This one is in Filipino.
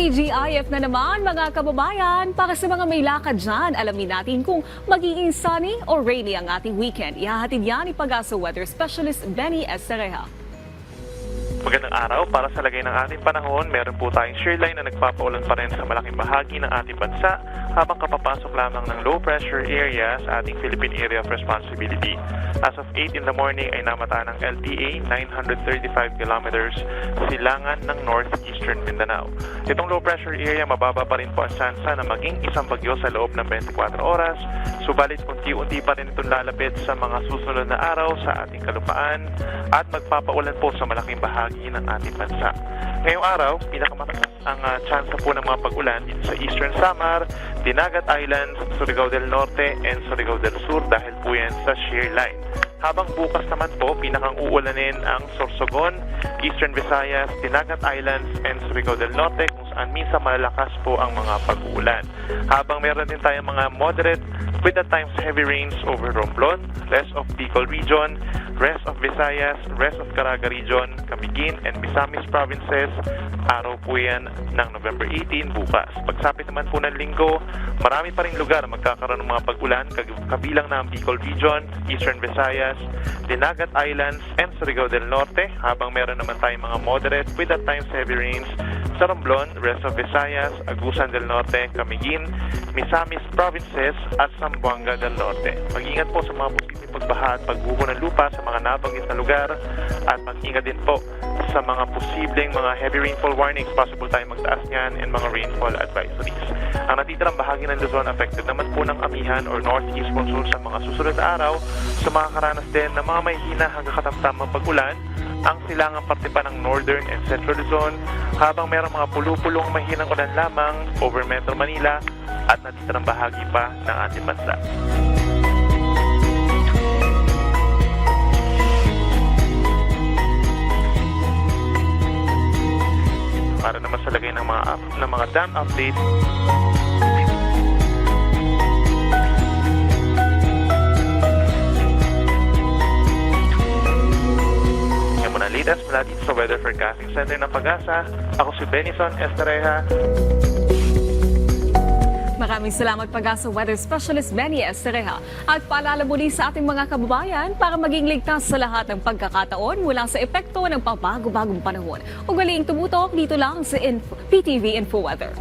TGIF na naman mga kababayan. Para sa mga may lakad dyan, alamin natin kung magiging sunny o rainy ang ating weekend. Ihahatid yan ni Pag-asa Weather Specialist Benny Estereja. Magandang araw. Para sa lagay ng ating panahon, meron po tayong shear line na nagpapaulan pa rin sa malaking bahagi ng ating bansa habang kapapasok lamang ng low pressure area sa ating Philippine Area of Responsibility. As of 8 in the morning ay namataan ng LPA 935 kilometers silangan ng northeastern Mindanao. Itong low pressure area, mababa pa rin po ang tsansa na maging isang bagyo sa loob ng 24 oras. Subalit unti-unti pa rin itong lalapit sa mga susunod na araw sa ating kalupaan at magpapaulan po sa malaking bahagi ng ating bansa. Ngayong araw, pinakamataas ang tsansa po ng mga pag-ulan dito sa Eastern Samar, Dinagat Islands, Surigao del Norte, and Surigao del Sur dahil po yan sa shear line. Habang bukas naman po, pinakang uulanin ang Sorsogon, Eastern Visayas, Dinagat Islands, and Surigao del Norte kung saan minsan malalakas po ang mga pag-uulan. Habang meron din tayong mga moderate with at times heavy rains over Romblon, rest of Bicol region, rest of Visayas, rest of Caraga region, Camiguin, and Misamis provinces. Araw po yan ng November 18 bukas. Pagsapit naman po ng linggo, marami pa rin lugar magkakaroon ng mga pag-ulan, kabilang na ang Bicol region, Eastern Visayas, Dinagat Islands, and Surigao del Norte, habang meron naman tayong mga moderate with at times heavy rains sa Romblon, rest of Visayas, Agusan del Norte, Camiguin, Misamis provinces, at Zamboanga del Norte. Mag-ingat po sa mga posibleng pagbaha at pagbuho ng lupa sa mga nabanggit na lugar at mag-ingat din po sa mga posibleng mga heavy rainfall warnings, possible tayong magtaas niyan, and mga rainfall advisories. Ang natitirang bahagi ng Luzon affected naman po ng amihan or northeast monsoon sa mga susunod na araw, sa mga karanas din ng mga may hina hanggang katamtamang pag-ulan, ang silangang parte pa ng Northern and Central Luzon, habang mayroong mga pulupulong mahinang ulan lamang over Metro Manila at natitirang bahagi pa ng ating bansa. Para naman sa lagay ng mga dam update, latest mula dito sa Weather Forecasting Center ng Pag-asa. Ako si Benison Estereja. Maraming salamat Pag-asa Weather Specialist Benny Estereja. At paalala muli sa ating mga kababayan para maging ligtas sa lahat ng pagkakataon mula sa epekto ng pabago-bagong panahon. Ugaliing tumutok dito lang sa PTV Info Weather.